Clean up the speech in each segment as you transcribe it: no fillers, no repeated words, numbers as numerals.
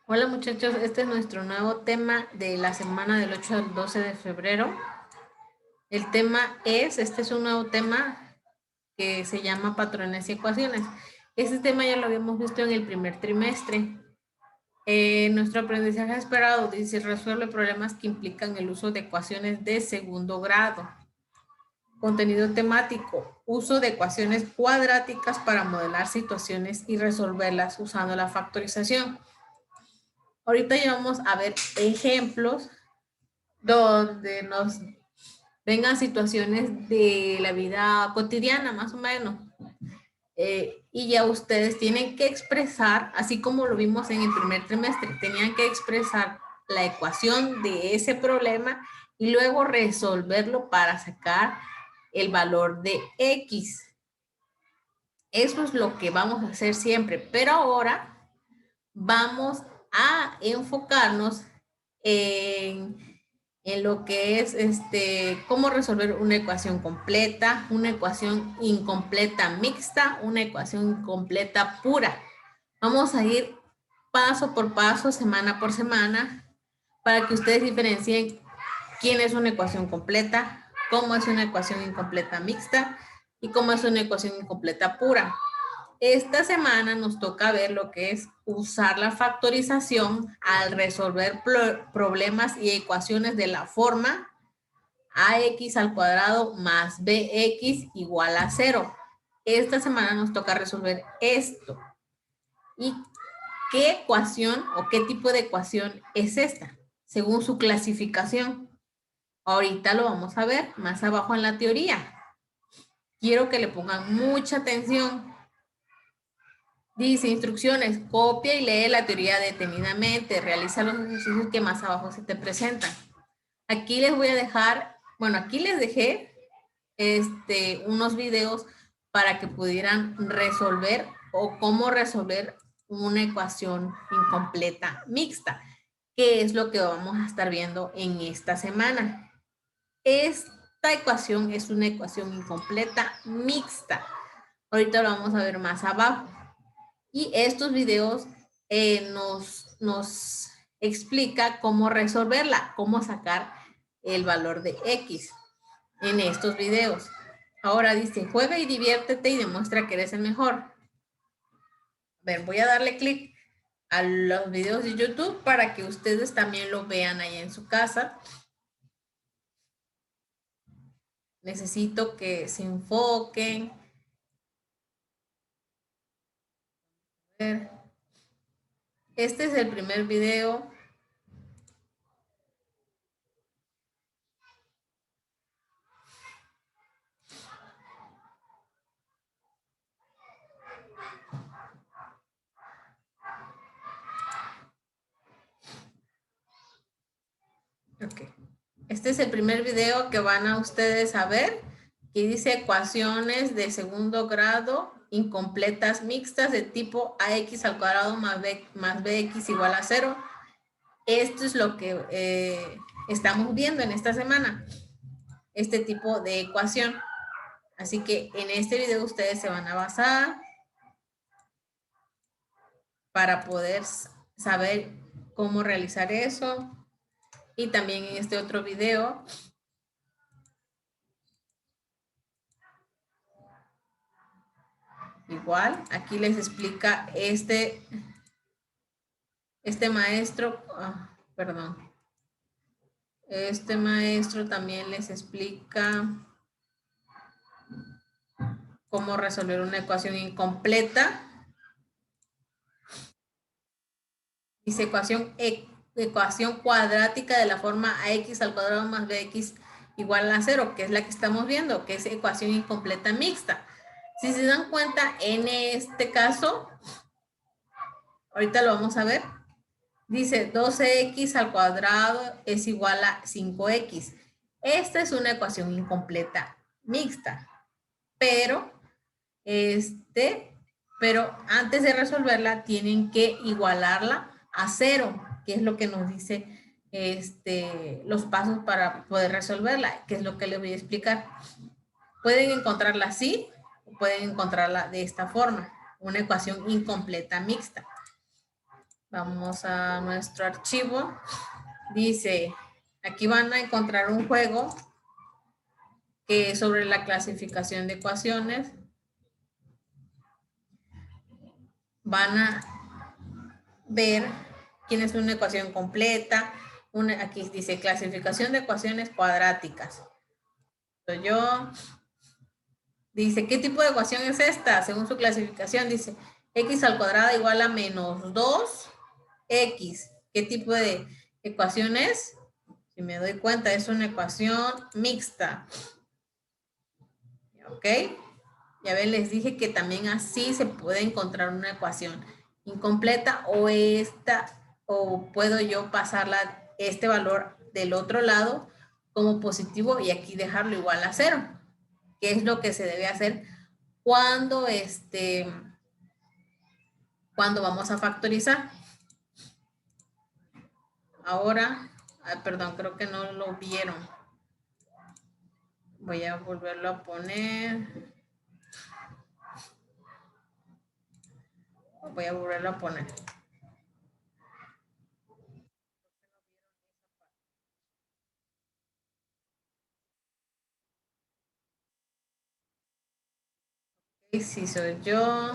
Hola muchachos, este es nuestro nuevo tema de la semana del 8 al 12 de febrero. El tema este es un nuevo tema que se llama patrones y ecuaciones. Este tema ya lo habíamos visto en el primer trimestre. Nuestro aprendizaje esperado dice resuelve problemas que implican el uso de ecuaciones de segundo grado. Contenido temático, uso de ecuaciones cuadráticas para modelar situaciones y resolverlas usando la factorización. Ahorita ya vamos a ver ejemplos donde nos vengan situaciones de la vida cotidiana, más o menos. Y ya ustedes tienen que expresar, así como lo vimos en el primer trimestre, tenían que expresar la ecuación de ese problema y luego resolverlo para sacar el valor de X. Eso es lo que vamos a hacer siempre, pero ahora vamos a enfocarnos en lo que es cómo resolver una ecuación completa, una ecuación incompleta mixta, una ecuación incompleta pura. Vamos a ir paso por paso, semana por semana, para que ustedes diferencien quién es una ecuación completa, cómo es una ecuación incompleta mixta y cómo es una ecuación incompleta pura. Esta semana nos toca ver lo que es usar la factorización al resolver problemas y ecuaciones de la forma ax al cuadrado más bx igual a 0. Esta semana nos toca resolver esto. ¿Y qué ecuación o qué tipo de ecuación es esta? Según su clasificación. Ahorita lo vamos a ver más abajo en la teoría. Quiero que le pongan mucha atención. Dice instrucciones, copia y lee la teoría detenidamente, realiza los ejercicios que más abajo se te presentan. Aquí les voy a dejar, bueno, aquí les dejé unos videos para que pudieran resolver o cómo resolver una ecuación incompleta mixta, que es lo que vamos a estar viendo en esta semana. Esta ecuación es una ecuación incompleta mixta. Ahorita lo vamos a ver más abajo. Y estos videos nos explica cómo resolverla, cómo sacar el valor de X en estos videos. Ahora dice, juega y diviértete y demuestra que eres el mejor. A ver, voy a darle clic a los videos de YouTube para que ustedes también lo vean allá en su casa. Necesito que se enfoquen. A ver. Este es el primer video. Ok. Este es el primer video que van a ustedes a ver, que dice ecuaciones de segundo grado incompletas mixtas de tipo ax al cuadrado más bx igual a 0. Esto es lo que estamos viendo en esta semana, este tipo de ecuación. Así que en este video ustedes se van a basar para poder saber cómo realizar eso. Y también en este otro video igual, aquí les explica este maestro, perdón, este maestro también les explica cómo resolver una ecuación incompleta. Dice ecuación cuadrática de la forma ax al cuadrado más bx igual a 0, que es la que estamos viendo, que es ecuación incompleta mixta. Si se dan cuenta, en este caso, ahorita lo vamos a ver, dice 12x al cuadrado es igual a 5x. Esta es una ecuación incompleta mixta, pero pero antes de resolverla tienen que igualarla a 0, que es lo que nos dice los pasos para poder resolverla, que es lo que les voy a explicar. Pueden encontrarla así o pueden encontrarla de esta forma, una ecuación incompleta mixta. Vamos a nuestro archivo. Dice, aquí van a encontrar un juego que es sobre la clasificación de ecuaciones. Van a ver quién es una ecuación completa. Aquí dice clasificación de ecuaciones cuadráticas. Yo dice, ¿qué tipo de ecuación es esta? Según su clasificación, dice x al cuadrado igual a menos 2x. ¿Qué tipo de ecuación es? Si me doy cuenta, es una ecuación mixta. ¿Ok? Ya ven, les dije que también así se puede encontrar una ecuación incompleta o o puedo yo pasarla este valor del otro lado como positivo y aquí dejarlo igual a 0. ¿Qué es lo que se debe hacer cuando cuando vamos a factorizar? Ahora, perdón, creo que no lo vieron. Voy a volverlo a poner. Voy a volverlo a poner. Si soy yo.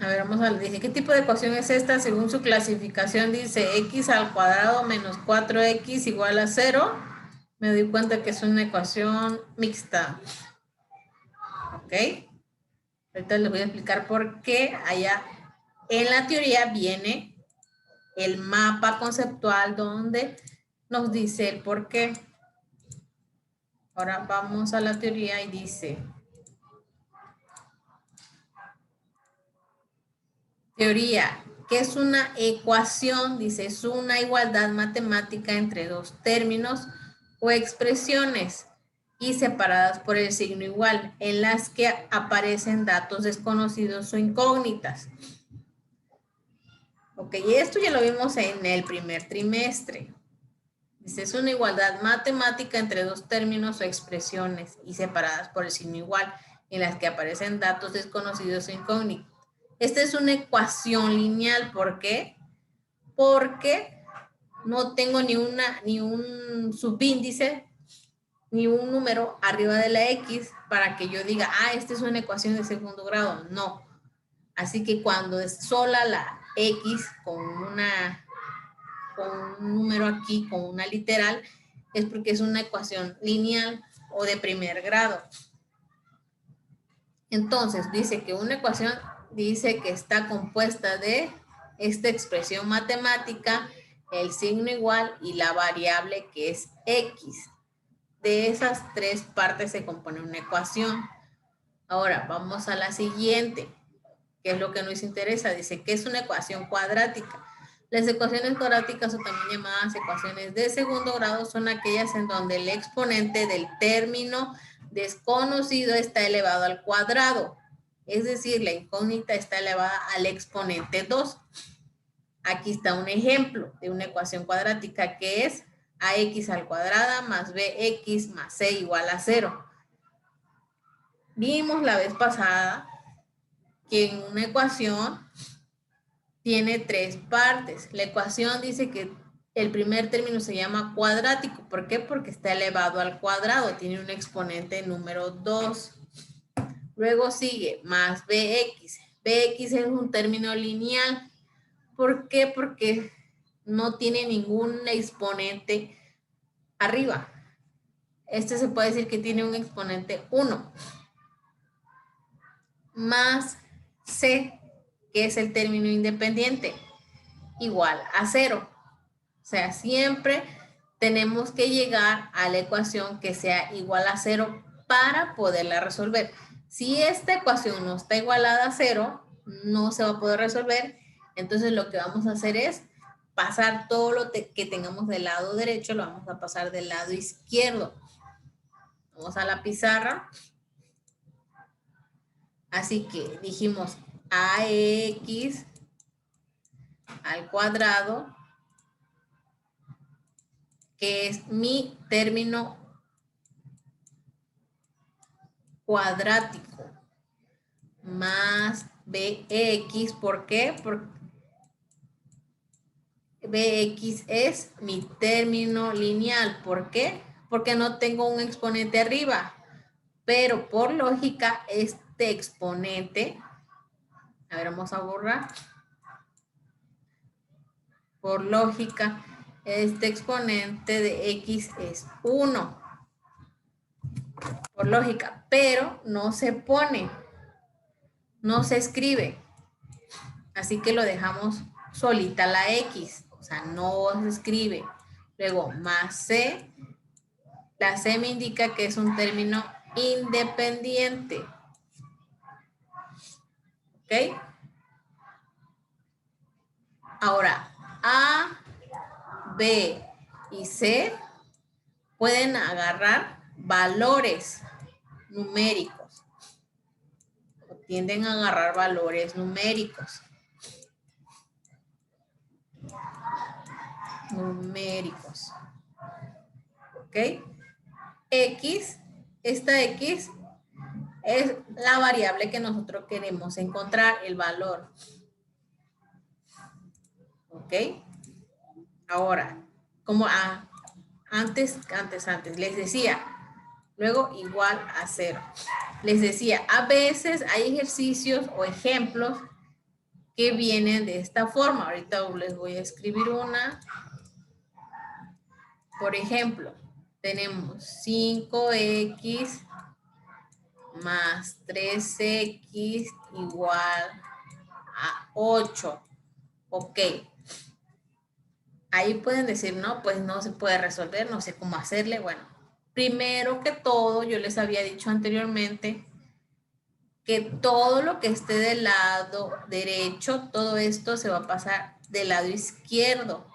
A ver, vamos a ver. Dice, ¿qué tipo de ecuación es esta? Según su clasificación dice x al cuadrado menos 4x igual a 0. Me doy cuenta que es una ecuación mixta. ¿Ok? Ahorita les voy a explicar por qué allá en la teoría viene el mapa conceptual donde nos dice el por qué. Ahora vamos a la teoría y dice, teoría, ¿qué es una ecuación? Dice, es una igualdad matemática entre dos términos o expresiones y separadas por el signo igual, en las que aparecen datos desconocidos o incógnitas. Ok, y esto ya lo vimos en el primer trimestre. Dice, es una igualdad matemática entre dos términos o expresiones y separadas por el signo igual, en las que aparecen datos desconocidos o incógnitos. Esta es una ecuación lineal. ¿Por qué? Porque no tengo ni un subíndice, ni un número arriba de la X para que yo diga, esta es una ecuación de segundo grado. No. Así que cuando es sola la X con un número aquí, con una literal, es porque es una ecuación lineal o de primer grado. Entonces, dice que una ecuación dice que está compuesta de esta expresión matemática, el signo igual y la variable que es X. De esas tres partes se compone una ecuación. Ahora, vamos a la siguiente, que es lo que nos interesa. Dice que es una ecuación cuadrática. Las ecuaciones cuadráticas, o también llamadas ecuaciones de segundo grado, son aquellas en donde el exponente del término desconocido está elevado al cuadrado. Es decir, la incógnita está elevada al exponente 2. Aquí está un ejemplo de una ecuación cuadrática que es ax al cuadrado más bx más c igual a 0. Vimos la vez pasada que en una ecuación tiene tres partes. La ecuación dice que el primer término se llama cuadrático. ¿Por qué? Porque está elevado al cuadrado, tiene un exponente número 2. Luego sigue más bx. Bx es un término lineal. ¿Por qué? Porque no tiene ningún exponente arriba. Este se puede decir que tiene un exponente 1. Más c, que es el término independiente, igual a 0. O sea, siempre tenemos que llegar a la ecuación que sea igual a 0 para poderla resolver. Si esta ecuación no está igualada a 0, no se va a poder resolver. Entonces lo que vamos a hacer es pasar todo lo que tengamos del lado derecho, lo vamos a pasar del lado izquierdo. Vamos a la pizarra. Así que dijimos ax al cuadrado, que es mi término cuadrático, más bx. ¿Por qué? Bx es mi término lineal. ¿Por qué? Porque no tengo un exponente arriba. Pero por lógica, este exponente, a ver, vamos a borrar. Por lógica, este exponente de x es 1. Por lógica, pero no se pone, no se escribe. Así que lo dejamos solita la x, o sea, no se escribe. Luego, más c. La c me indica que es un término independiente. ¿Ok? Ahora, A, B y C pueden agarrar valores numéricos. O tienden a agarrar valores numéricos. ¿Ok? X, esta X es la variable que nosotros queremos encontrar, el valor. ¿Ok? Ahora, como antes, les decía, luego igual a 0. Les decía, a veces hay ejercicios o ejemplos que vienen de esta forma. Ahorita les voy a escribir una. Por ejemplo, tenemos 5x más 3x igual a 8. Ok. Ahí pueden decir, no, pues no se puede resolver, no sé cómo hacerle. Bueno, primero que todo, yo les había dicho anteriormente que todo lo que esté del lado derecho, todo esto se va a pasar del lado izquierdo.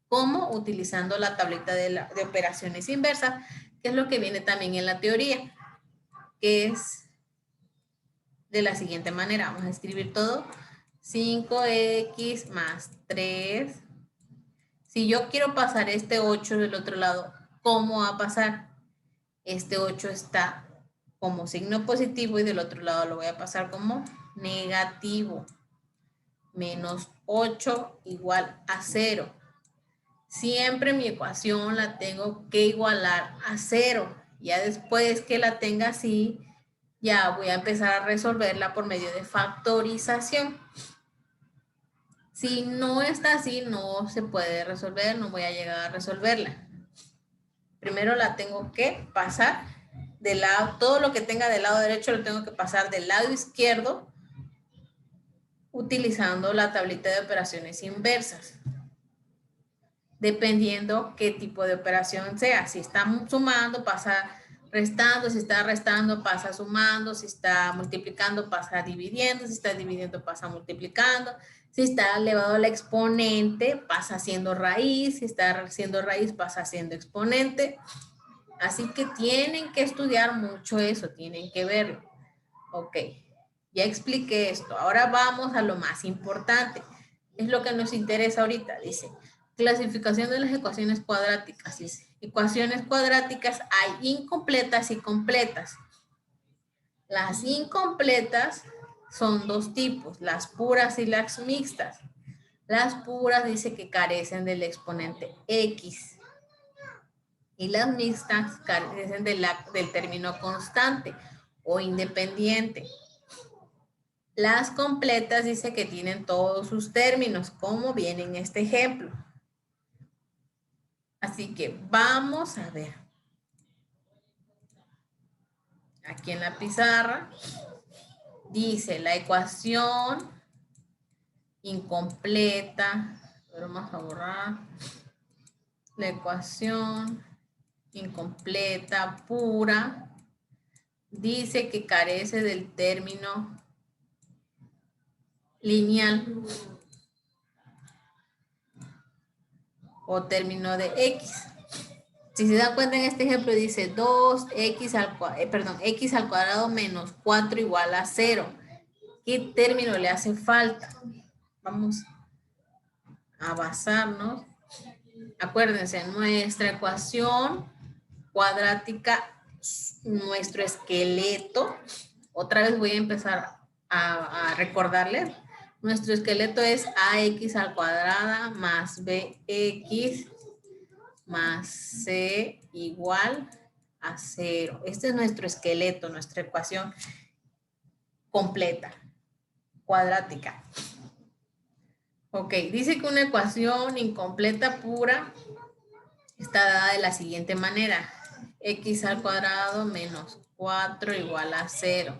¿Cómo? Utilizando la tableta de operaciones inversas, que es lo que viene también en la teoría, que es de la siguiente manera. Vamos a escribir todo. 5x más 3. Si yo quiero pasar este 8 del otro lado, ¿cómo va a pasar? Este 8 está como signo positivo y del otro lado lo voy a pasar como negativo. Menos 8 igual a 0. Siempre mi ecuación la tengo que igualar a 0. Ya después que la tenga así, ya voy a empezar a resolverla por medio de factorización. Si no está así, no se puede resolver, no voy a llegar a resolverla. Primero la tengo que pasar del lado, todo lo que tenga del lado derecho lo tengo que pasar del lado izquierdo utilizando la tablita de operaciones inversas. Dependiendo qué tipo de operación sea. Si está sumando, pasa restando. Si está restando, pasa sumando. Si está multiplicando, pasa dividiendo. Si está dividiendo, pasa multiplicando. Si está elevado al exponente, pasa siendo raíz. Si está haciendo raíz, pasa siendo exponente. Así que tienen que estudiar mucho eso, tienen que verlo. Ok, ya expliqué esto. Ahora vamos a lo más importante. Es lo que nos interesa ahorita. Dice, clasificación de las ecuaciones cuadráticas. Dice, ecuaciones cuadráticas hay incompletas y completas. Las incompletas son dos tipos, las puras y las mixtas. Las puras dice que carecen del exponente x. Y las mixtas carecen del término constante o independiente. Las completas dice que tienen todos sus términos, como viene en este ejemplo. Así que vamos a ver. Aquí en la pizarra dice la ecuación incompleta. Vamos a borrar. La ecuación incompleta, pura, dice que carece del término lineal o término de x. Si se dan cuenta en este ejemplo dice 2x x al cuadrado menos 4 igual a 0. ¿Qué término le hace falta? Vamos a basarnos. Acuérdense, nuestra ecuación cuadrática, nuestro esqueleto. Otra vez voy a empezar a recordarles. Nuestro esqueleto es ax al cuadrada más bx más c igual a 0. Este es nuestro esqueleto, nuestra ecuación completa, cuadrática. Ok, dice que una ecuación incompleta pura está dada de la siguiente manera. X al cuadrado menos 4 igual a 0.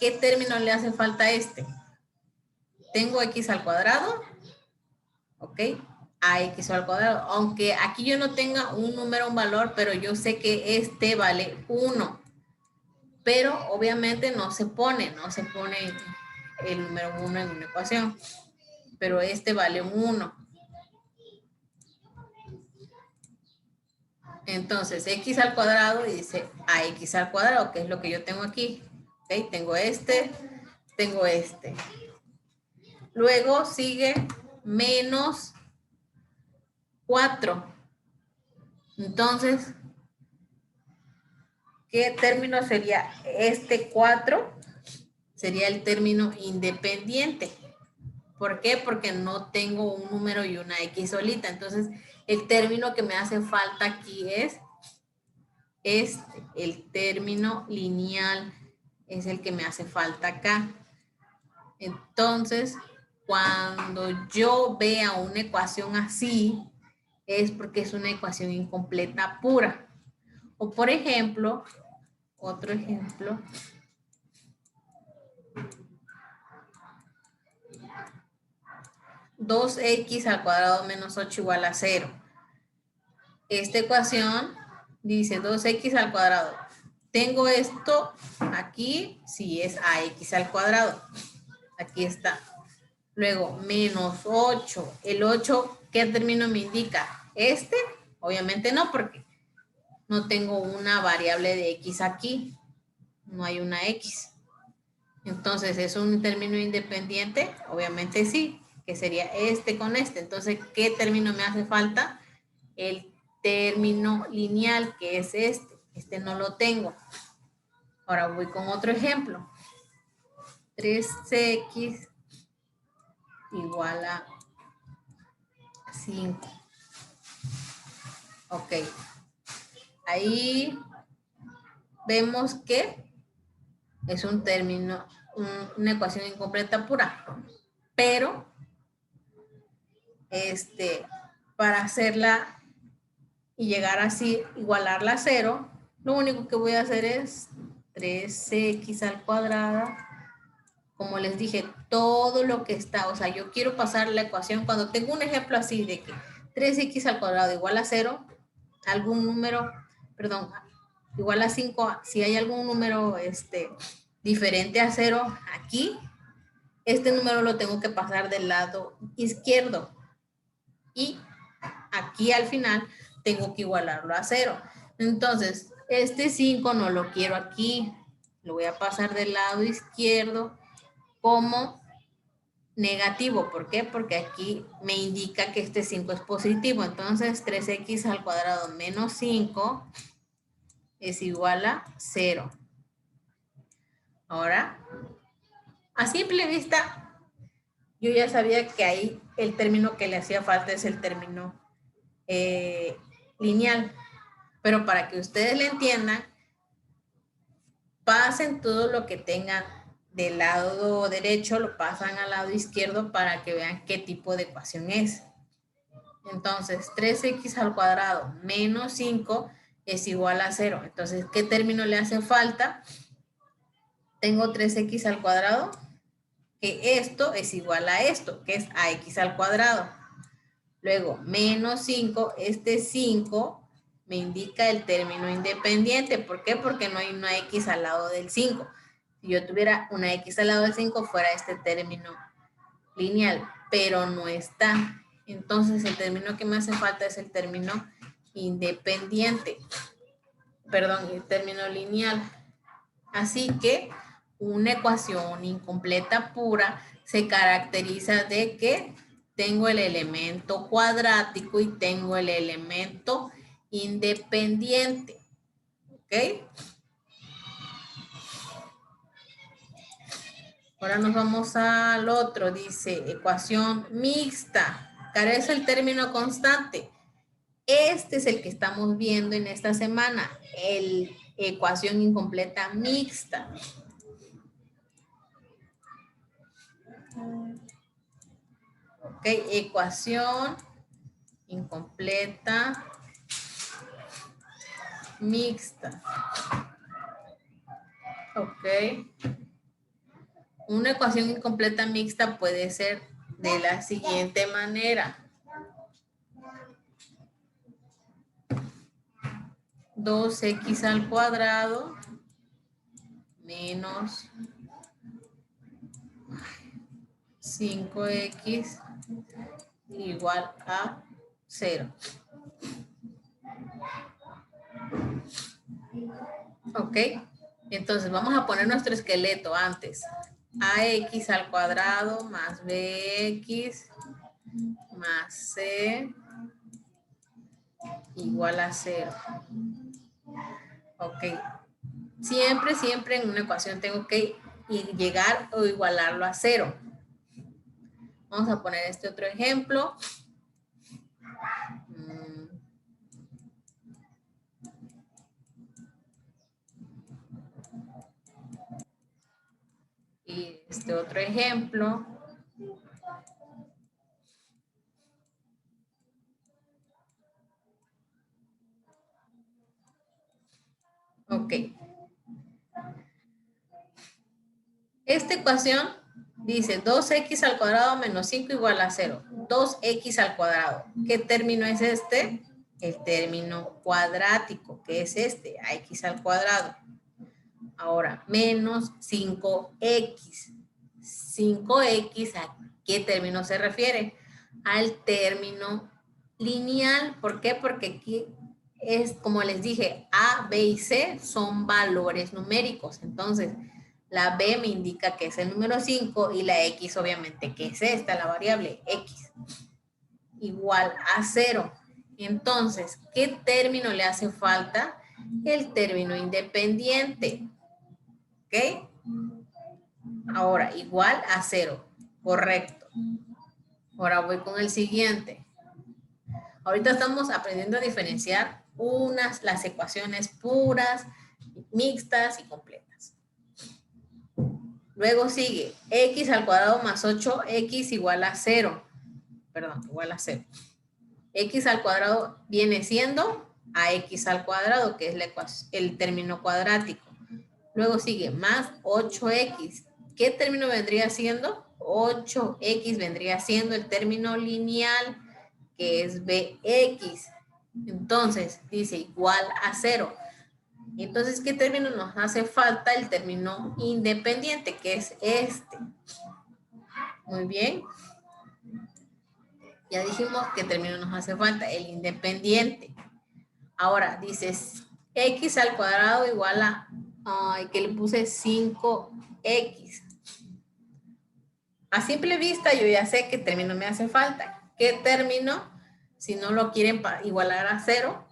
¿Qué término le hace falta a este? Tengo x al cuadrado, ¿ok? Ax al cuadrado. Aunque aquí yo no tenga un número, un valor, pero yo sé que este vale 1. Pero obviamente no se pone el número 1 en una ecuación. Pero este vale 1. Entonces, x al cuadrado y dice ax al cuadrado, que es lo que yo tengo aquí. ¿Ok? Tengo este. Luego sigue menos 4. Entonces, ¿qué término sería? Este 4 sería el término independiente. ¿Por qué? Porque no tengo un número y una X solita. Entonces, el término que me hace falta aquí es este, el término lineal es el que me hace falta acá. Entonces, cuando yo vea una ecuación así, es porque es una ecuación incompleta pura. O por ejemplo, otro ejemplo, 2x al cuadrado menos 8 igual a 0. Esta ecuación dice 2x al cuadrado. Tengo esto aquí, si es ax al cuadrado. Aquí está. Luego, menos 8. El 8, ¿qué término me indica? Este, obviamente no, porque no tengo una variable de x aquí. No hay una x. Entonces, ¿es un término independiente? Obviamente sí, que sería este con este. Entonces, ¿qué término me hace falta? El término lineal, que es este. Este no lo tengo. Ahora voy con otro ejemplo. 3x igual a 5. Ok. Ahí vemos que es un término, una ecuación incompleta pura. Pero, para hacerla y llegar así, igualarla a 0, lo único que voy a hacer es 3x al cuadrado. Como les dije, todo lo que está, o sea, yo quiero pasar la ecuación cuando tengo un ejemplo así de que 3x al cuadrado igual a 0, algún número, perdón, igual a 5, si hay algún número diferente a 0 aquí, este número lo tengo que pasar del lado izquierdo. Y aquí al final tengo que igualarlo a 0. Entonces, este 5 no lo quiero aquí. Lo voy a pasar del lado izquierdo como negativo. ¿Por qué? Porque aquí me indica que este 5 es positivo. Entonces, 3x al cuadrado menos 5 es igual a 0. Ahora, a simple vista, yo ya sabía que ahí el término que le hacía falta es el término lineal. Pero para que ustedes le entiendan, pasen todo lo que tengan del lado derecho, lo pasan al lado izquierdo para que vean qué tipo de ecuación es. Entonces, 3x al cuadrado menos 5 es igual a 0. Entonces, ¿qué término le hace falta? Tengo 3x al cuadrado, que esto es igual a esto, que es ax al cuadrado. Luego, menos 5, este 5 me indica el término independiente. ¿Por qué? Porque no hay una x al lado del 5. Si yo tuviera una x al lado del 5, fuera este término lineal, pero no está. Entonces, el término que me hace falta es el término independiente. Perdón, el término lineal. Así que una ecuación incompleta pura se caracteriza de que tengo el elemento cuadrático y tengo el elemento independiente. ¿Ok? Ahora nos vamos al otro. Dice ecuación mixta. Carece el término constante. Este es el que estamos viendo en esta semana. El ecuación incompleta mixta. Ok, ecuación incompleta mixta. Ok. Una ecuación incompleta mixta puede ser de la siguiente manera. 2x al cuadrado menos 5x igual a 0. Ok, entonces vamos a poner nuestro esqueleto antes. Ax al cuadrado más bx más c igual a 0. Ok, siempre en una ecuación tengo que llegar o igualarlo a 0. Vamos a poner este otro ejemplo. Y este otro ejemplo. Ok. Esta ecuación dice 2x al cuadrado menos 5 igual a 0. 2x al cuadrado. ¿Qué término es este? El término cuadrático, que es este, ax al cuadrado. Ahora, menos 5x. 5x, ¿a qué término se refiere? Al término lineal. ¿Por qué? Porque aquí es, como les dije, a, b y c son valores numéricos. Entonces, la b me indica que es el número 5 y la x obviamente que es esta, la variable x, igual a 0. Entonces, ¿qué término le hace falta? El término independiente. ¿Ok? Ahora, igual a 0. Correcto. Ahora voy con el siguiente. Ahorita estamos aprendiendo a diferenciar las ecuaciones puras, mixtas y completas. Luego sigue x al cuadrado más 8x igual a 0. Perdón, igual a 0. X al cuadrado viene siendo ax al cuadrado, que es el término cuadrático. Luego sigue más 8x. ¿Qué término vendría siendo? 8x vendría siendo el término lineal, que es bx. Entonces, dice igual a 0. Entonces, ¿qué término nos hace falta? El término independiente, que es este. Muy bien. Ya dijimos qué término nos hace falta, el independiente. Ahora, dices x al cuadrado igual a, que le puse 5x. A simple vista yo ya sé qué término me hace falta. ¿Qué término? Si no lo quieren igualar a 0,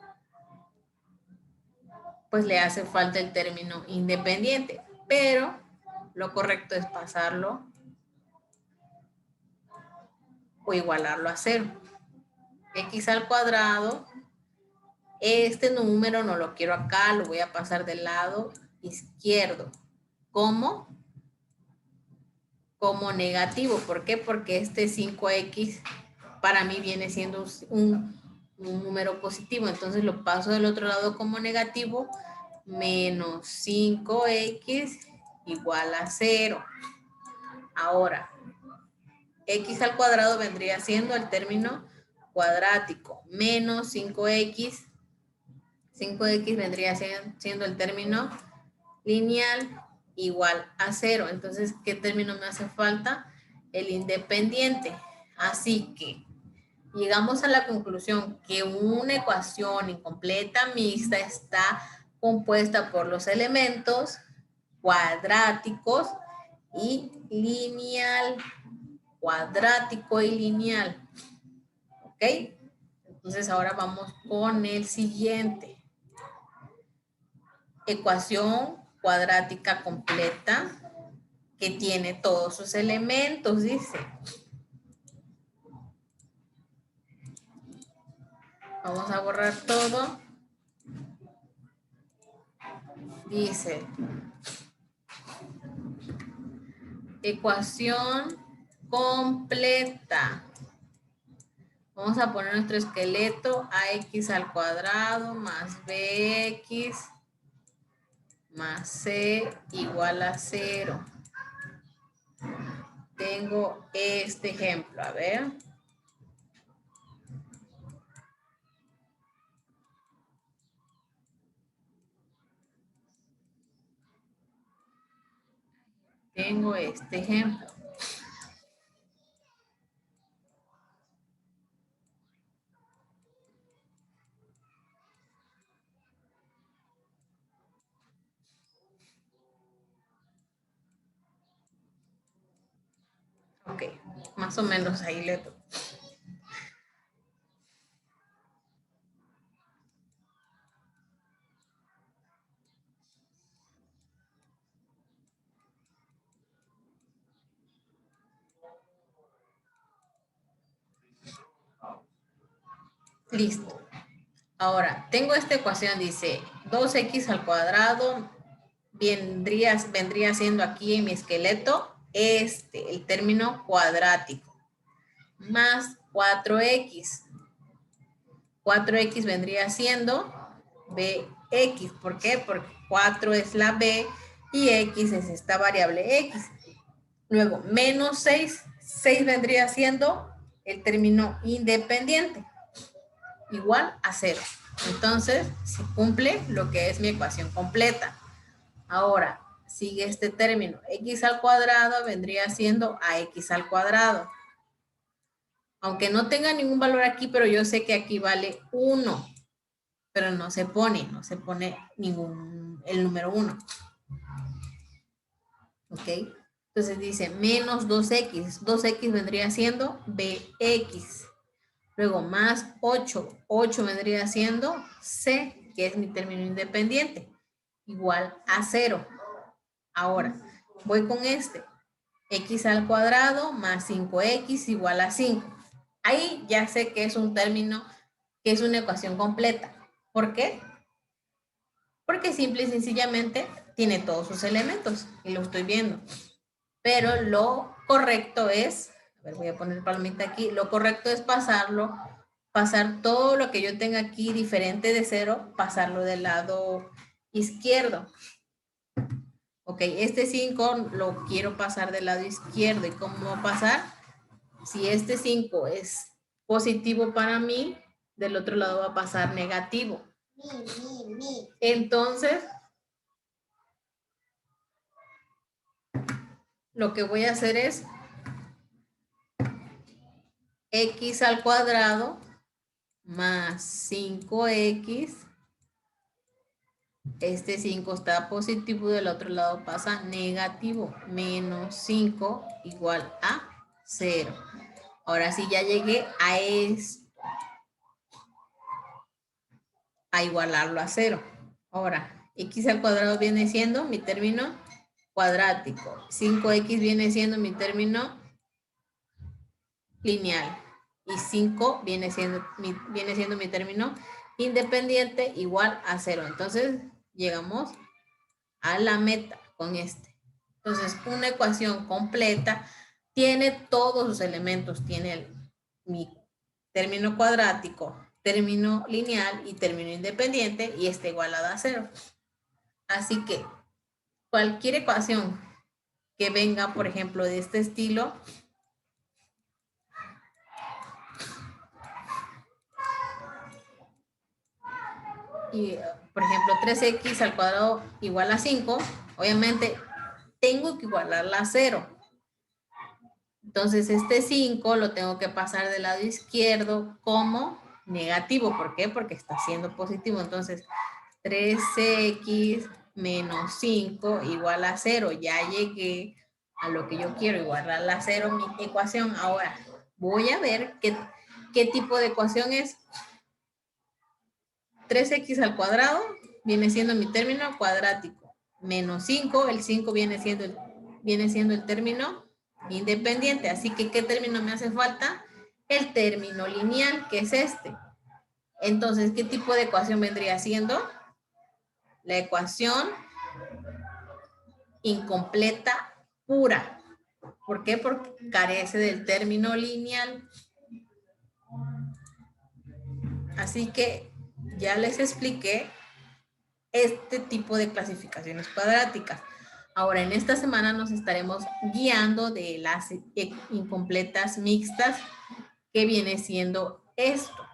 pues le hace falta el término independiente. Pero lo correcto es pasarlo o igualarlo a 0. X al cuadrado. Este número no lo quiero acá, lo voy a pasar del lado izquierdo. ¿Cómo? Como negativo. ¿Por qué? Porque este 5x para mí viene siendo un número positivo. Entonces lo paso del otro lado como negativo. Menos 5x igual a 0. Ahora, x al cuadrado vendría siendo el término cuadrático. Menos 5x. 5x vendría siendo el término lineal igual a 0. Entonces, ¿qué término me hace falta? El independiente. Así que llegamos a la conclusión que una ecuación incompleta mixta está compuesta por los elementos cuadráticos y lineal. Cuadrático y lineal. ¿Ok? Entonces ahora vamos con el siguiente. Ecuación cuadrática completa. que tiene todos sus elementos, dice. Vamos a borrar todo. Dice, ecuación completa. Vamos a poner nuestro esqueleto, ax al cuadrado más bx más c igual a 0. Tengo este ejemplo, a ver. Tengo este ejemplo. Ok, más o menos ahí le toco. Listo. Ahora, tengo esta ecuación, dice 2x al cuadrado vendría siendo aquí en mi esqueleto el término cuadrático, más 4x. 4x vendría siendo bx. ¿Por qué? Porque 4 es la b y x es esta variable x. Luego, menos 6. 6 vendría siendo el término independiente, igual a 0. Entonces, se cumple lo que es mi ecuación completa. Ahora, sigue este término. X al cuadrado vendría siendo ax al cuadrado. Aunque no tenga ningún valor aquí, pero yo sé que aquí vale 1. Pero no se pone el número 1. ¿Ok? Entonces dice menos 2x. 2x vendría siendo bx. Luego más 8. 8 vendría siendo c, que es mi término independiente, igual a 0. Ahora, voy con este. X al cuadrado más 5x igual a 5. Ahí ya sé que es un término, que es una ecuación completa. ¿Por qué? Porque simple y sencillamente tiene todos sus elementos y lo estoy viendo. Pero lo correcto es, a ver, voy a poner palomita aquí, lo correcto es pasar todo lo que yo tenga aquí diferente de 0, pasarlo del lado izquierdo. Ok, este 5 lo quiero pasar del lado izquierdo. ¿Y cómo va a pasar? Si este 5 es positivo para mí, del otro lado va a pasar negativo. Entonces, lo que voy a hacer es x al cuadrado más 5x. Este 5 está positivo, del otro lado pasa negativo. Menos 5 igual a 0. Ahora sí ya llegué a esto, a igualarlo a 0. Ahora, x al cuadrado viene siendo mi término cuadrático. 5x viene siendo mi término lineal. Y 5 viene siendo mi término independiente igual a 0. Entonces, llegamos a la meta con este. Entonces, una ecuación completa tiene todos sus elementos. Tiene mi término cuadrático, término lineal y término independiente y está igualada a 0. Así que cualquier ecuación que venga, por ejemplo, de este estilo, y por ejemplo 3x al cuadrado igual a 5, obviamente tengo que igualarla a 0. Entonces este 5 lo tengo que pasar del lado izquierdo como negativo. ¿Por qué? Porque está siendo positivo. Entonces 3x menos 5 igual a 0. Ya llegué a lo que yo quiero, igualarla a 0 mi ecuación. Ahora voy a ver qué tipo de ecuación es. 3x al cuadrado viene siendo mi término cuadrático. Menos 5, el 5 viene siendo viene siendo el término independiente. Así que, ¿qué término me hace falta? El término lineal, que es este. Entonces, ¿qué tipo de ecuación vendría siendo? La ecuación incompleta pura. ¿Por qué? Porque carece del término lineal. Así que ya les expliqué este tipo de clasificaciones cuadráticas. Ahora, en esta semana nos estaremos guiando de las incompletas mixtas, que viene siendo esto.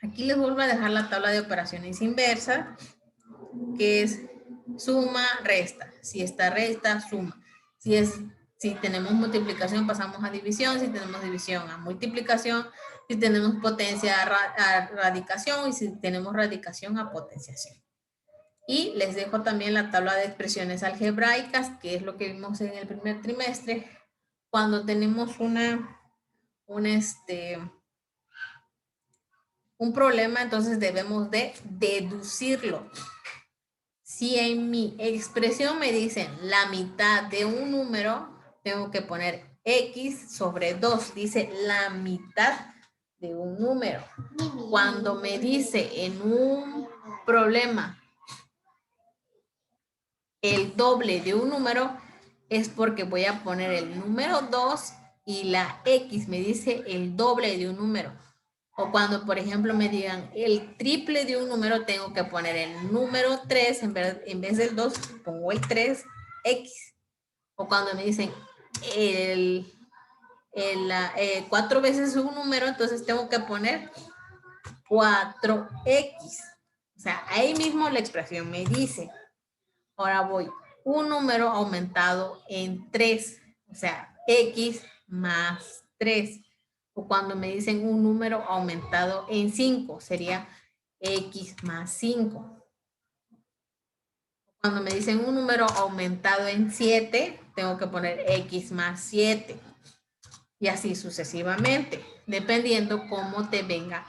Aquí les vuelvo a dejar la tabla de operaciones inversas, que es suma, resta. Si está resta, suma. Si tenemos multiplicación, pasamos a división. Si tenemos división, a multiplicación. Si tenemos potencia, a radicación. Y si tenemos radicación, a potenciación. Y les dejo también la tabla de expresiones algebraicas, que es lo que vimos en el primer trimestre. Cuando tenemos un problema, entonces debemos de deducirlo. Si en mi expresión me dicen la mitad de un número, tengo que poner x sobre 2. Dice la mitad de un número. Cuando me dice en un problema el doble de un número, es porque voy a poner el número 2 y la x me dice el doble de un número. O cuando, por ejemplo, me digan el triple de un número, tengo que poner el número 3, en vez del 2, pongo el 3x. O cuando me dicen 4 veces un número, entonces tengo que poner 4x. O sea, ahí mismo la expresión me dice. Ahora voy, un número aumentado en 3, o sea, x más 3. O cuando me dicen un número aumentado en 5, sería x más 5. Cuando me dicen un número aumentado en 7, tengo que poner x más 7. Y así sucesivamente, dependiendo cómo te venga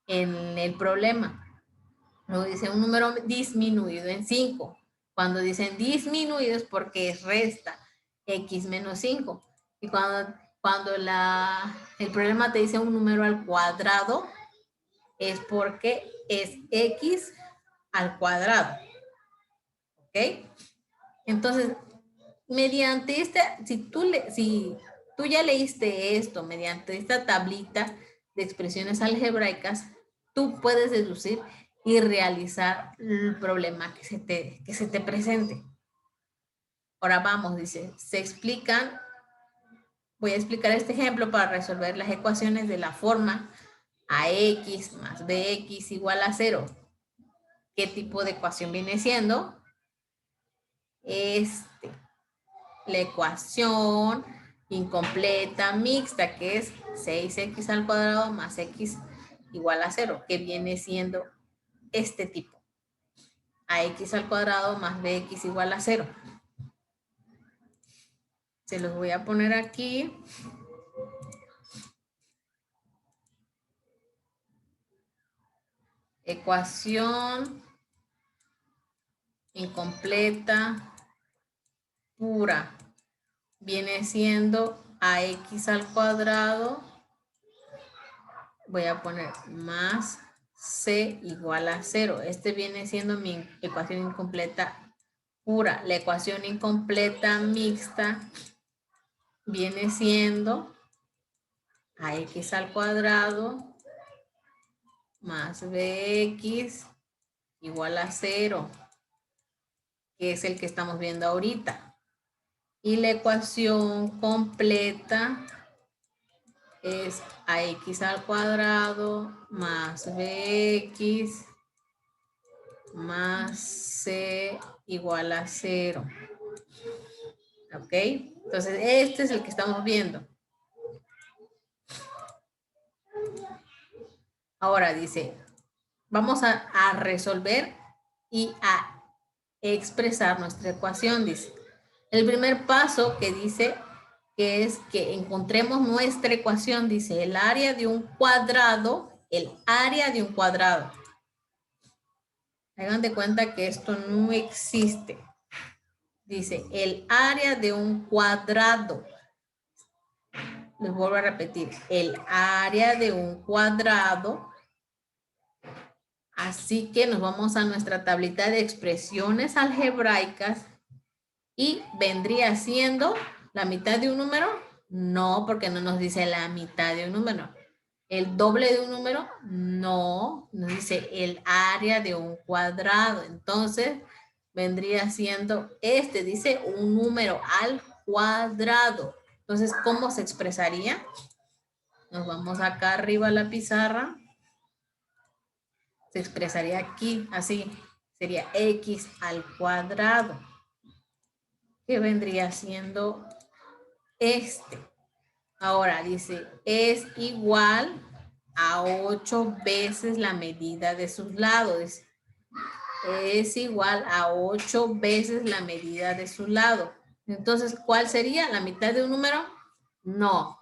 en el problema. Luego dice un número disminuido en 5. Cuando dicen disminuido es porque es resta x menos 5. Y cuando el problema te dice un número al cuadrado, es porque es x al cuadrado. ¿Ok? Entonces, mediante si tú ya leíste esto, mediante esta tablita de expresiones algebraicas, tú puedes deducir y realizar el problema que se te presente. Ahora vamos, dice, voy a explicar este ejemplo para resolver las ecuaciones de la forma ax más bx igual a 0. ¿Qué tipo de ecuación viene siendo? La ecuación incompleta mixta, que es 6x al cuadrado más x igual a 0, que viene siendo este tipo. Ax al cuadrado más bx igual a 0. Se los voy a poner aquí. Ecuación incompleta pura viene siendo ax al cuadrado, voy a poner más c igual a 0. Este viene siendo mi ecuación incompleta pura. La ecuación incompleta mixta viene siendo ax al cuadrado más bx igual a 0, que es el que estamos viendo ahorita. Y la ecuación completa es ax al cuadrado más bx más c igual a 0. ¿Ok? Entonces, este es el que estamos viendo. Ahora dice, vamos a resolver y a expresar nuestra ecuación, dice. El primer paso que dice que es que encontremos nuestra ecuación, dice el área de un cuadrado, Hagan de cuenta que esto no existe. Dice, el área de un cuadrado. Les vuelvo a repetir, el área de un cuadrado. Así que nos vamos a nuestra tablita de expresiones algebraicas y vendría siendo la mitad de un número. No, porque no nos dice la mitad de un número. El doble de un número, no, nos dice el área de un cuadrado. Entonces, vendría siendo dice un número al cuadrado. Entonces, ¿cómo se expresaría? Nos vamos acá arriba a la pizarra. Se expresaría aquí, así. Sería x al cuadrado. Que vendría siendo este. Ahora dice, es igual a 8 veces la medida de sus lados. Dice, es igual a 8 veces la medida de su lado. Entonces, ¿cuál sería? ¿La mitad de un número? No.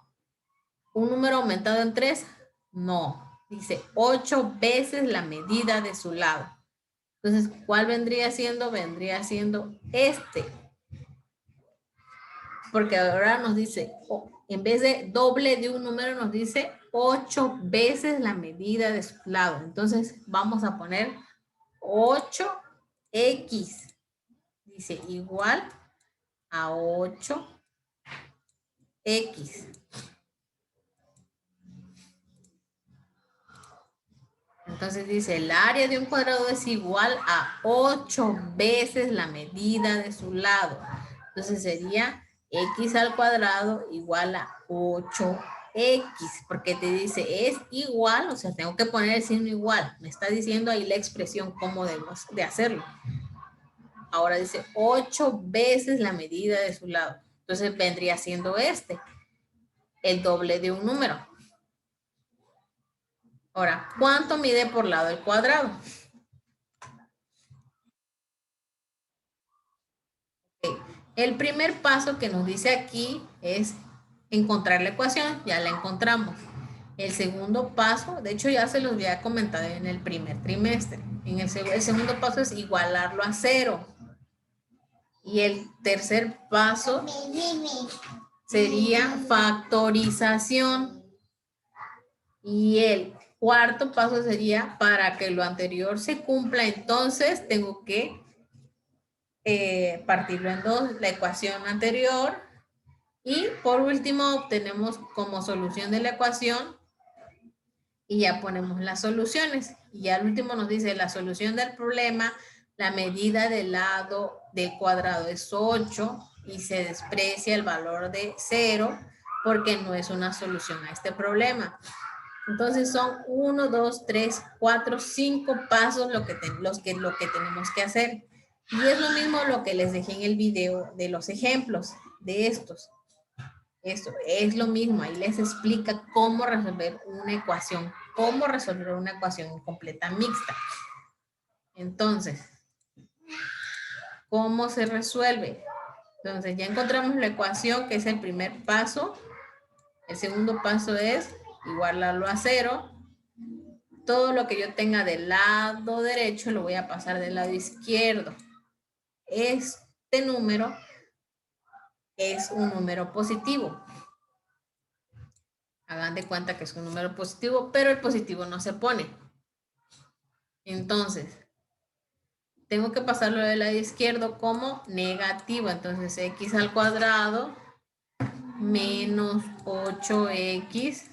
¿Un número aumentado en 3? No. Dice 8 veces la medida de su lado. Entonces, ¿cuál vendría siendo? Vendría siendo este. Porque ahora nos dice, en vez de doble de un número, nos dice 8 veces la medida de su lado. Entonces, vamos a poner 8x. Dice igual a 8x. Entonces dice, el área de un cuadrado es igual a 8 veces la medida de su lado. Entonces sería x al cuadrado igual a 8x, porque te dice es igual, o sea, tengo que poner el signo igual. Me está diciendo ahí la expresión cómo debemos de hacerlo. Ahora dice 8 veces la medida de su lado. Entonces vendría siendo el doble de un número. Ahora, ¿cuánto mide por lado el cuadrado? Okay. El primer paso que nos dice aquí es encontrar la ecuación. Ya la encontramos. El segundo paso, de hecho ya se los había comentado en el primer trimestre. El segundo paso es igualarlo a 0. Y el tercer paso sería factorización. Y el cuarto paso sería, para que lo anterior se cumpla, entonces tengo que partirlo en dos, la ecuación anterior. Y por último, obtenemos como solución de la ecuación y ya ponemos las soluciones. Y al último nos dice la solución del problema, la medida del lado del cuadrado es 8 y se desprecia el valor de 0 porque no es una solución a este problema. Entonces son 1, 2, 3, 4, 5 pasos lo que tenemos que hacer. Y es lo mismo lo que les dejé en el video de los ejemplos de estos. Esto es lo mismo, ahí les explica cómo resolver una ecuación completa mixta. Entonces, ¿cómo se resuelve? Entonces, ya encontramos la ecuación, que es el primer paso. El segundo paso es igualarlo a 0. Todo lo que yo tenga del lado derecho lo voy a pasar del lado izquierdo. Este número es un número positivo. Hagan de cuenta que es un número positivo, pero el positivo no se pone. Entonces, tengo que pasarlo del lado izquierdo como negativo. Entonces, x al cuadrado menos 8x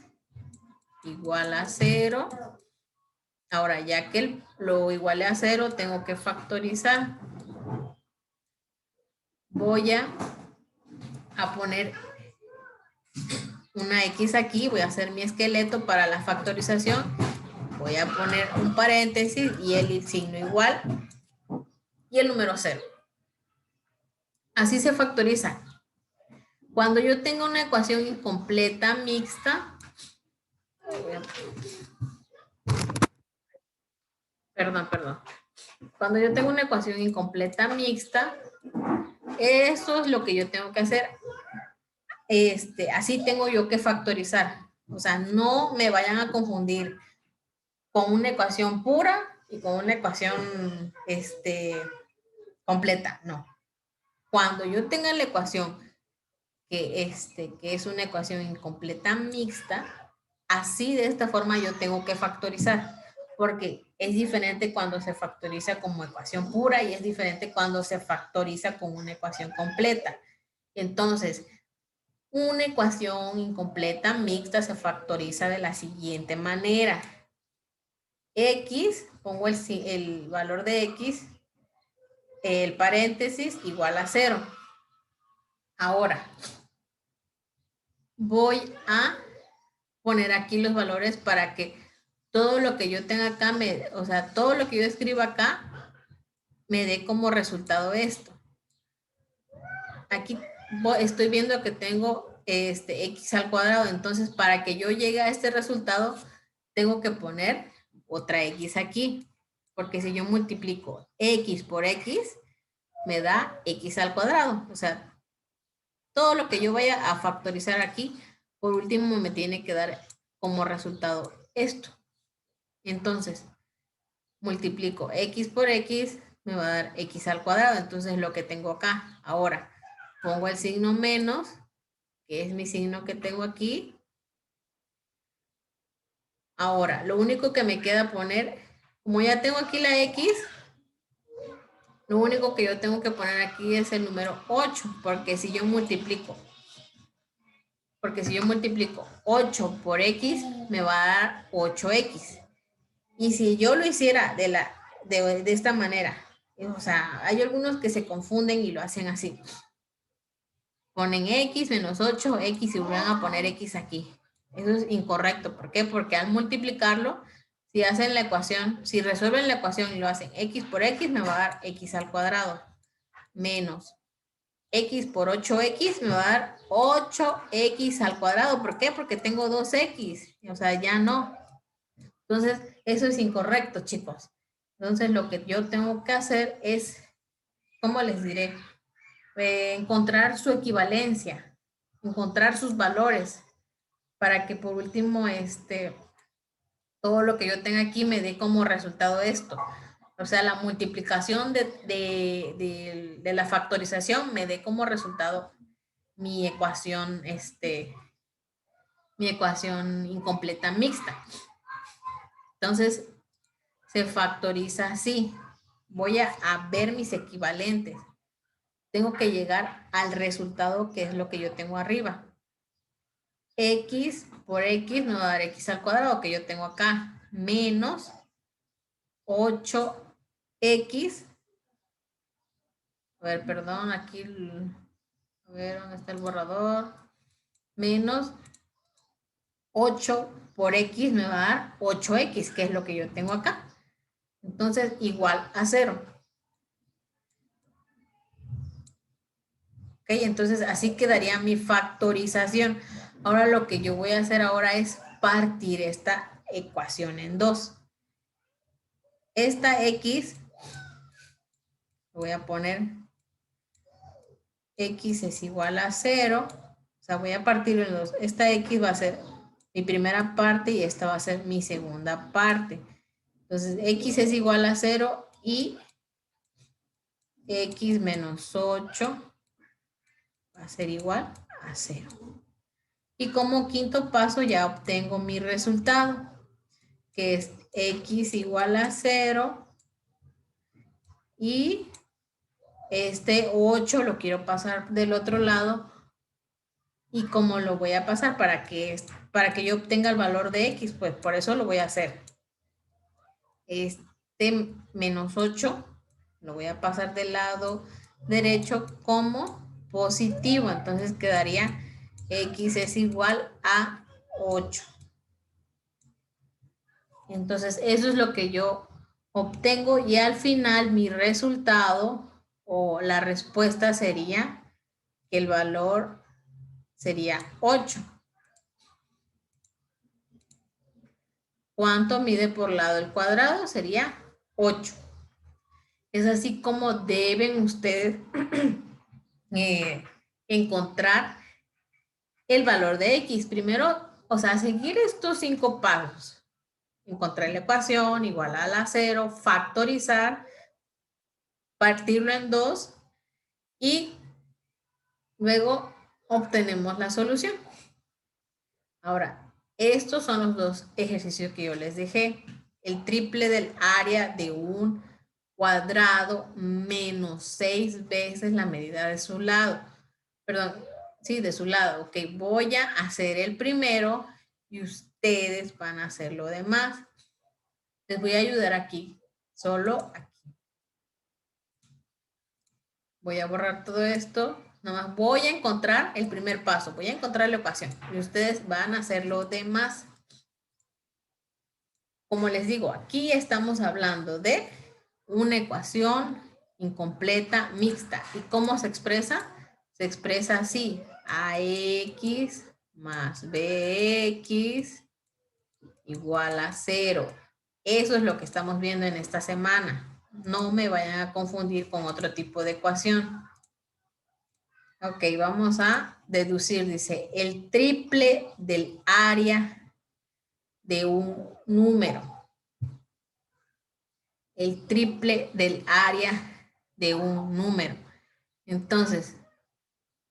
igual a 0. Ahora, ya que lo iguale a 0, tengo que factorizar. Voy a poner una x aquí, voy a hacer mi esqueleto para la factorización. Voy a poner un paréntesis y el signo igual y el número 0. Así se factoriza. Cuando yo tengo una ecuación incompleta mixta, perdón. Cuando yo tengo una ecuación incompleta mixta, eso es lo que yo tengo que hacer. Así tengo yo que factorizar. O sea, no me vayan a confundir con una ecuación pura y con una ecuación completa. No. cuando yo tenga la ecuación que es una ecuación incompleta mixta, así de esta forma yo tengo que factorizar, porque es diferente cuando se factoriza como ecuación pura y es diferente cuando se factoriza con una ecuación completa. Entonces, una ecuación incompleta mixta se factoriza de la siguiente manera. X, pongo el valor de X, el paréntesis igual a 0. Ahora, voy a poner aquí los valores para que todo lo que yo tenga acá, o sea, todo lo que yo escriba acá, me dé como resultado esto. Aquí estoy viendo que tengo x al cuadrado, entonces para que yo llegue a este resultado, tengo que poner otra x aquí, porque si yo multiplico x por x, me da x al cuadrado, o sea, todo lo que yo vaya a factorizar aquí, por último me tiene que dar como resultado esto. Entonces, multiplico x por x, me va a dar x al cuadrado. Entonces, lo que tengo acá. Ahora, pongo el signo menos, que es mi signo que tengo aquí. Ahora, lo único que me queda poner, como ya tengo aquí la x, lo único que yo tengo que poner aquí es el número 8, porque si yo multiplico 8 por x, me va a dar 8x. Y si yo lo hiciera de esta manera, o sea, hay algunos que se confunden y lo hacen así. Ponen x menos 8x y van a poner x aquí. Eso es incorrecto. ¿Por qué? Porque al multiplicarlo, si hacen la ecuación, si resuelven la ecuación y lo hacen x por x, me va a dar x al cuadrado. Menos x por 8x me va a dar 8x al cuadrado. ¿Por qué? Porque tengo 2x. O sea, ya no. Entonces, eso es incorrecto, chicos. Entonces, lo que yo tengo que hacer es, ¿cómo les diré? Encontrar su equivalencia, encontrar sus valores, para que por último, todo lo que yo tenga aquí me dé como resultado esto. O sea, la multiplicación de la factorización me dé como resultado mi ecuación, mi ecuación incompleta mixta. Entonces, se factoriza así. Voy a ver mis equivalentes. Tengo que llegar al resultado que es lo que yo tengo arriba. X por X me va a dar X al cuadrado que yo tengo acá. Menos 8X. A ver, perdón, aquí. A ver, ¿dónde está el borrador? Menos 8 por X me va a dar 8X, que es lo que yo tengo acá. Entonces, igual a 0. Ok, entonces así quedaría mi factorización. Ahora lo que yo voy a hacer ahora es partir esta ecuación en 2. Esta X, voy a poner X es igual a 0. O sea, voy a partir en 2. Esta X va a ser mi primera parte y esta va a ser mi segunda parte. Entonces, X es igual a 0 y X menos 8 va a ser igual a 0. Y como quinto paso ya obtengo mi resultado, que es X igual a 0 y este 8 lo quiero pasar del otro lado. ¿Y cómo lo voy a pasar para que yo obtenga el valor de X? Pues por eso lo voy a hacer. Este menos 8 lo voy a pasar del lado derecho como positivo. Entonces quedaría X es igual a 8. Entonces eso es lo que yo obtengo y al final mi resultado o la respuesta sería que el valor sería 8. ¿Cuánto mide por lado el cuadrado? Sería 8. Es así como deben ustedes encontrar el valor de X. Primero, o sea, seguir estos 5 pasos. Encontrar la ecuación igual a la 0, factorizar, partirlo en 2 y Luego obtenemos la solución. Ahora, estos son los dos ejercicios que yo les dejé. El triple del área de un cuadrado menos 6 veces la medida de su lado. Perdón, sí, de su lado. Ok, voy a hacer el primero y ustedes van a hacer lo demás. Les voy a ayudar aquí, solo aquí. Voy a borrar todo esto. Nada más voy a encontrar el primer paso. Voy a encontrar la ecuación y ustedes van a hacer lo demás. Como les digo, aquí estamos hablando de una ecuación incompleta mixta. ¿Y cómo se expresa? Se expresa así: ax más bx igual a 0. Eso es lo que estamos viendo en esta semana. No me vayan a confundir con otro tipo de ecuación. Ok, vamos a deducir. Dice, el triple del área de un número. El triple del área de un número. Entonces,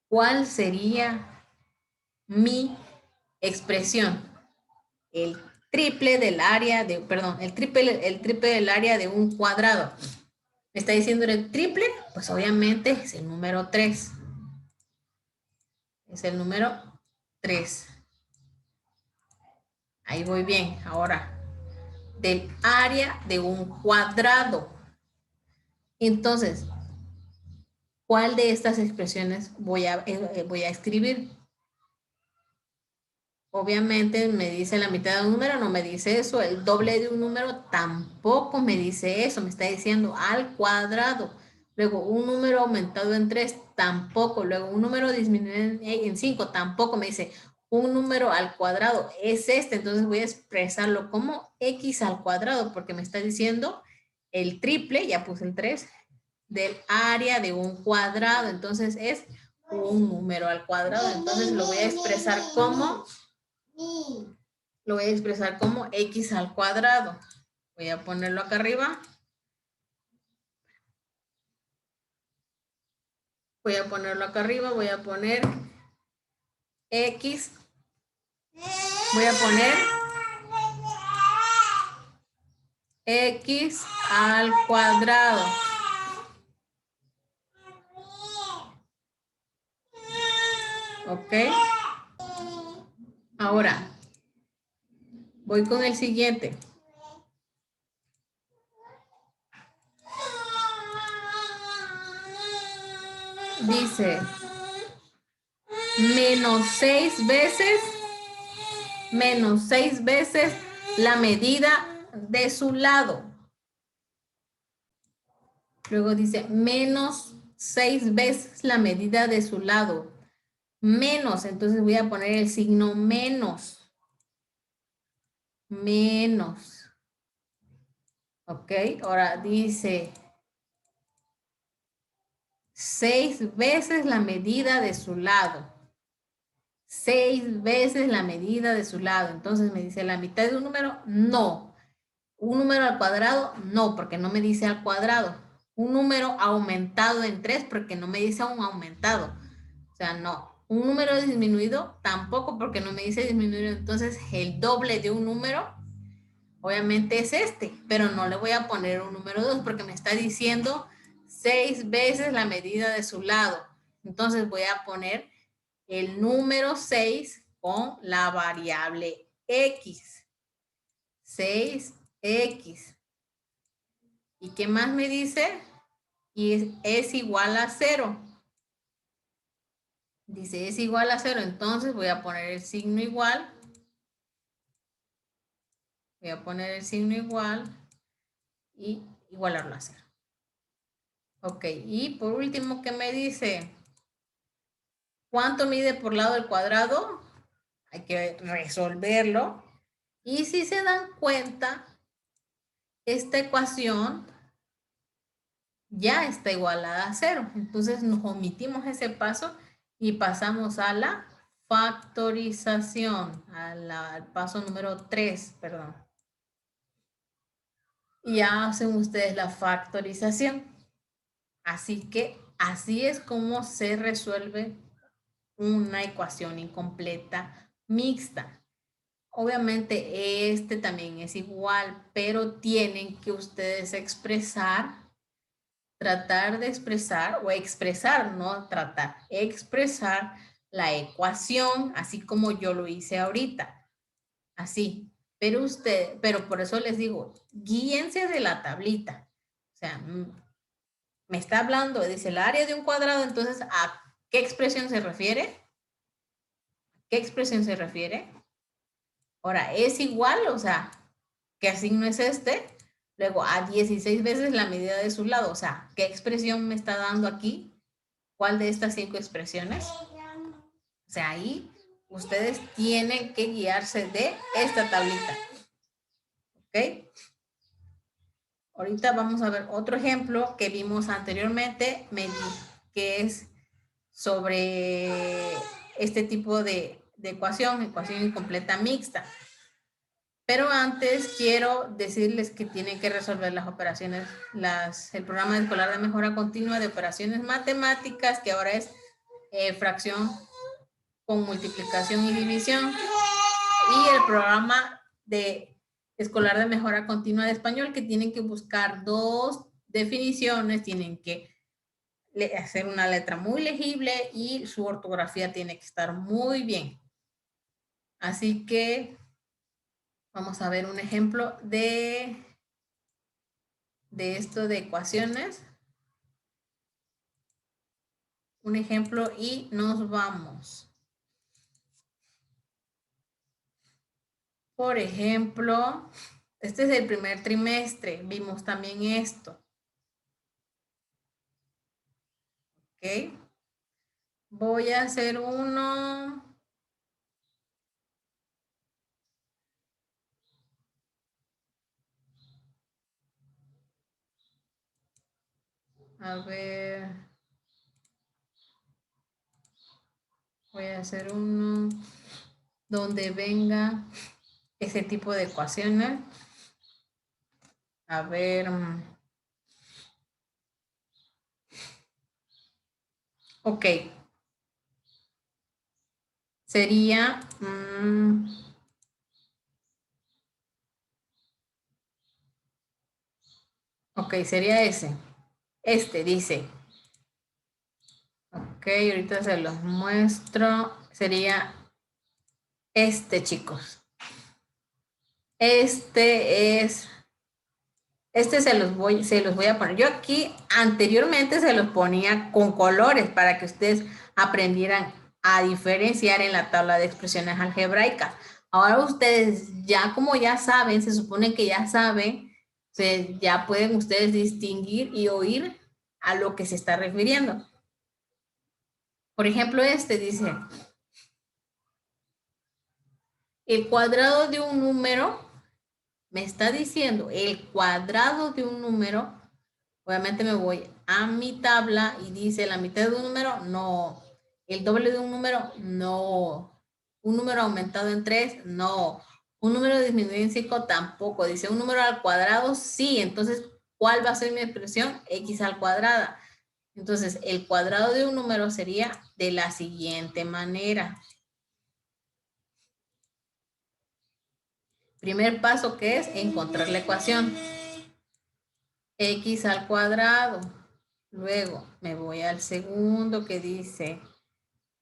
¿cuál sería mi expresión? El triple del área de, perdón, el triple del área de un cuadrado. ¿Me está diciendo el triple? Pues obviamente es el número 3. Es el número 3. Ahí voy bien. Ahora, del área de un cuadrado. Entonces, ¿cuál de estas expresiones voy a escribir? Obviamente me dice la mitad de un número, no me dice eso. El doble de un número tampoco me dice eso. Me está diciendo al cuadrado. Luego un número aumentado en 3 tampoco. Luego un número disminuido en 5 tampoco me dice. Un número al cuadrado es este. Entonces voy a expresarlo como x al cuadrado porque me está diciendo el triple, ya puse el 3, del área de un cuadrado. Entonces es un número al cuadrado. Entonces lo voy a expresar como... Lo voy a expresar como x al cuadrado. Voy a ponerlo acá arriba. Voy a ponerlo acá arriba. Voy a poner x. Voy a poner x al cuadrado. ¿Ok? Ahora, voy con el siguiente. Dice, menos 6 veces la medida de su lado. Luego dice, menos 6 veces la medida de su lado. Menos, entonces voy a poner el signo menos. Menos. Ok, ahora dice 6 veces la medida de su lado. 6 veces la medida de su lado. Entonces me dice la mitad de un número, no. Un número al cuadrado, no, porque no me dice al cuadrado. Un número aumentado en 3, porque no me dice un aumentado. O sea, no. Un número disminuido, tampoco, porque no me dice disminuido. Entonces, el doble de un número, obviamente es este, pero no le voy a poner un número 2 porque me está diciendo 6 veces la medida de su lado. Entonces, voy a poner el número 6 con la variable x. 6x. ¿Y qué más me dice? Y es igual a 0. Dice es igual a 0, entonces voy a poner el signo igual. Voy a poner el signo igual y igualarlo a 0. Ok, y por último, ¿qué me dice? ¿Cuánto mide por lado el cuadrado? Hay que resolverlo. Y si se dan cuenta, esta ecuación ya está igualada a 0. Entonces nos omitimos ese paso y pasamos a la factorización, al paso número 3, perdón. Y ya hacen ustedes la factorización. Así que así es como se resuelve una ecuación incompleta mixta. Obviamente este también es igual, pero tienen que ustedes expresar, tratar de expresar o expresar, no tratar, expresar la ecuación así como yo lo hice ahorita. Así. Pero por eso les digo, guíense de la tablita. O sea, me está hablando, dice el área de un cuadrado, entonces, ¿a qué expresión se refiere? ¿Qué expresión se refiere? Ahora, es igual, o sea, ¿qué signo es este? Luego, a 16 veces la medida de su lado, o sea, ¿qué expresión me está dando aquí? ¿Cuál de estas 5 expresiones? O sea, ahí ustedes tienen que guiarse de esta tablita. ¿Ok? Ahorita vamos a ver otro ejemplo que vimos anteriormente, que es sobre este tipo de ecuación incompleta mixta. Pero antes quiero decirles que tienen que resolver las operaciones, el programa escolar de mejora continua de operaciones matemáticas, que ahora es fracción con multiplicación y división, y el programa escolar de mejora continua de español, que tienen que buscar 2 definiciones, tienen que hacer una letra muy legible y su ortografía tiene que estar muy bien. Así que vamos a ver un ejemplo de esto de ecuaciones. Un ejemplo y nos vamos. Por ejemplo, este es el primer trimestre. Vimos también esto. ¿Ok? Voy a hacer uno. A ver. Voy a hacer uno donde venga ese tipo de ecuaciones. A ver. Ok. Sería... ok, sería ese. Este dice. Ok, ahorita se los muestro. Sería este, chicos. Este se los voy a poner. Yo aquí anteriormente se los ponía con colores para que ustedes aprendieran a diferenciar en la tabla de expresiones algebraicas. Ahora ustedes ya como ya saben, se supone que ya saben, ya pueden ustedes distinguir y oír a lo que se está refiriendo. Por ejemplo, este dice, el cuadrado de un número, me está diciendo el cuadrado de un número. Obviamente me voy a mi tabla y dice la mitad de un número, no. El doble de un número, no. Un número aumentado en 3, no. Un número disminuido en 5, tampoco. Dice un número al cuadrado, sí. Entonces, ¿cuál va a ser mi expresión? X al cuadrado. Entonces, el cuadrado de un número sería de la siguiente manera. Primer paso, que es encontrar la ecuación. X al cuadrado. Luego me voy al segundo que dice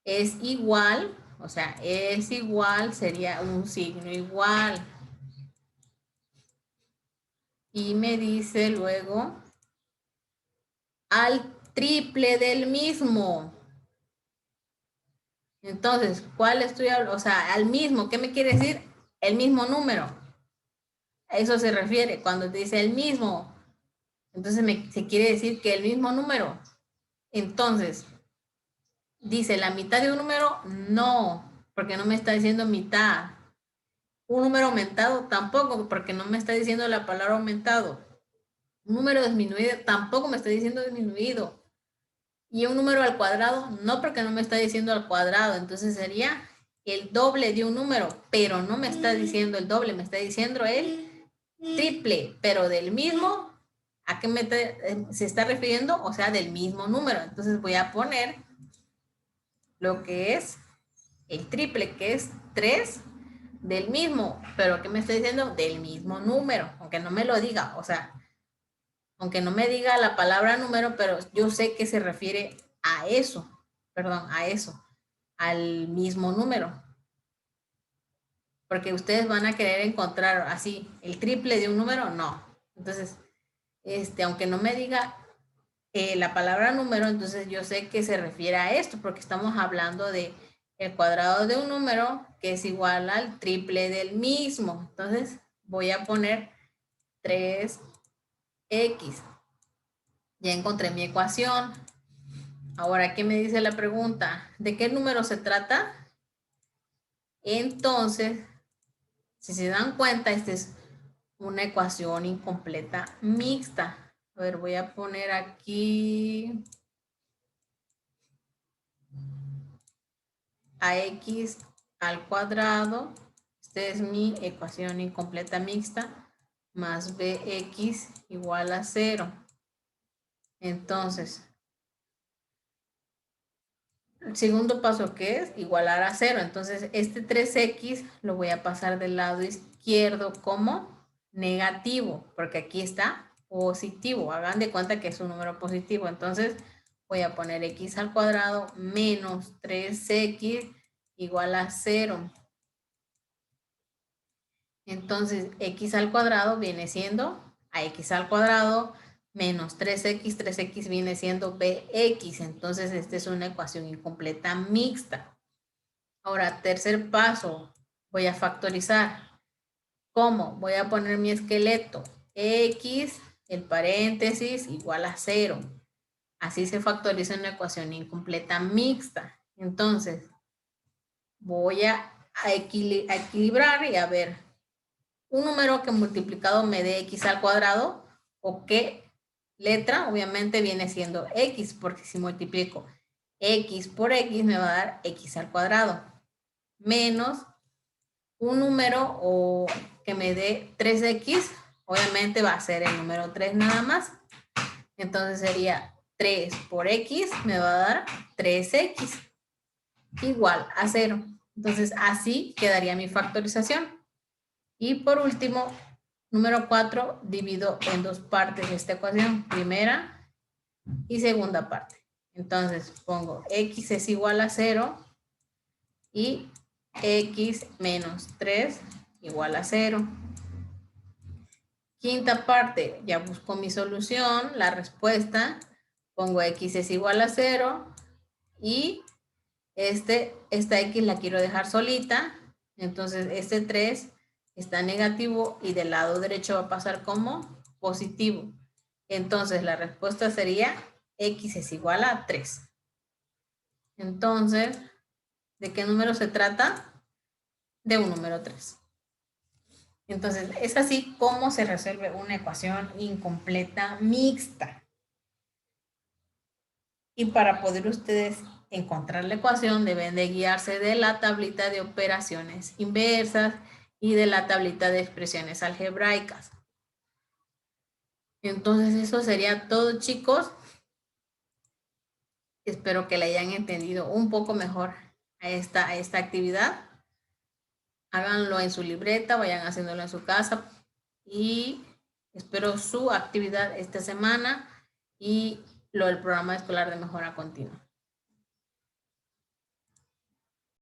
es igual, o sea, es igual, sería un signo igual. Y me dice luego al triple del mismo. Entonces, ¿cuál estoy hablando? O sea, al mismo, ¿qué me quiere decir? El mismo número. A eso se refiere cuando dice el mismo. Entonces, se quiere decir que el mismo número. Entonces, dice la mitad de un número, no, porque no me está diciendo mitad. Un número aumentado, tampoco, porque no me está diciendo la palabra aumentado. Un número disminuido, tampoco me está diciendo disminuido. Y un número al cuadrado, no, porque no me está diciendo al cuadrado. Entonces sería el doble de un número, pero no me está diciendo el doble, me está diciendo el triple, pero del mismo, ¿a qué se está refiriendo? O sea, del mismo número. Entonces voy a poner lo que es el triple, que es 3 del mismo, pero ¿qué me está diciendo? Del mismo número, aunque no me lo diga, o sea, aunque no me diga la palabra número, pero yo sé que se refiere a eso, perdón, a eso, al mismo número. Porque ustedes van a querer encontrar así el triple de un número, no. Entonces, aunque no me diga la palabra número, entonces yo sé que se refiere a esto, porque estamos hablando de el cuadrado de un número que es igual al triple del mismo. Entonces, voy a poner 3x. Ya encontré mi ecuación. Ahora, ¿qué me dice la pregunta? ¿De qué número se trata? Entonces, si se dan cuenta, esta es una ecuación incompleta mixta. A ver, voy a poner aquí ax al cuadrado. Esta es mi ecuación incompleta mixta más bx igual a 0. Entonces, el segundo paso, que es igualar a 0. Entonces, este 3x lo voy a pasar del lado izquierdo como negativo, porque aquí está positivo. Hagan de cuenta que es un número positivo. Entonces, voy a poner x al cuadrado menos 3x igual a 0. Entonces, x al cuadrado viene siendo a x al cuadrado menos 3x, 3x viene siendo bx. Entonces, esta es una ecuación incompleta mixta. Ahora, tercer paso, voy a factorizar. ¿Cómo? Voy a poner mi esqueleto. X, el paréntesis, igual a 0. Así se factoriza una ecuación incompleta mixta. Entonces, voy a equilibrar y a ver, un número que multiplicado me dé x al cuadrado, o qué letra, obviamente viene siendo x, porque si multiplico x por x me va a dar x al cuadrado, menos un número o que me dé 3x, obviamente va a ser el número 3 nada más. Entonces sería 3 por x me va a dar 3x igual a 0. Entonces así quedaría mi factorización. Y por último, número 4, divido en dos partes esta ecuación, primera y segunda parte. Entonces pongo x es igual a 0 y x menos 3 igual a 0. Quinta parte, ya busco mi solución, la respuesta, pongo x es igual a 0 y esta x la quiero dejar solita, entonces este 3 está negativo y del lado derecho va a pasar como positivo. Entonces la respuesta sería x es igual a 3. Entonces, ¿de qué número se trata? De un número 3. Entonces, es así como se resuelve una ecuación incompleta mixta. Y para poder ustedes encontrar la ecuación, deben de guiarse de la tablita de operaciones inversas y de la tablita de expresiones algebraicas. Entonces, eso sería todo, chicos. Espero que le hayan entendido un poco mejor a esta actividad. Háganlo en su libreta, vayan haciéndolo en su casa y espero su actividad esta semana y lo del programa escolar de mejora continua.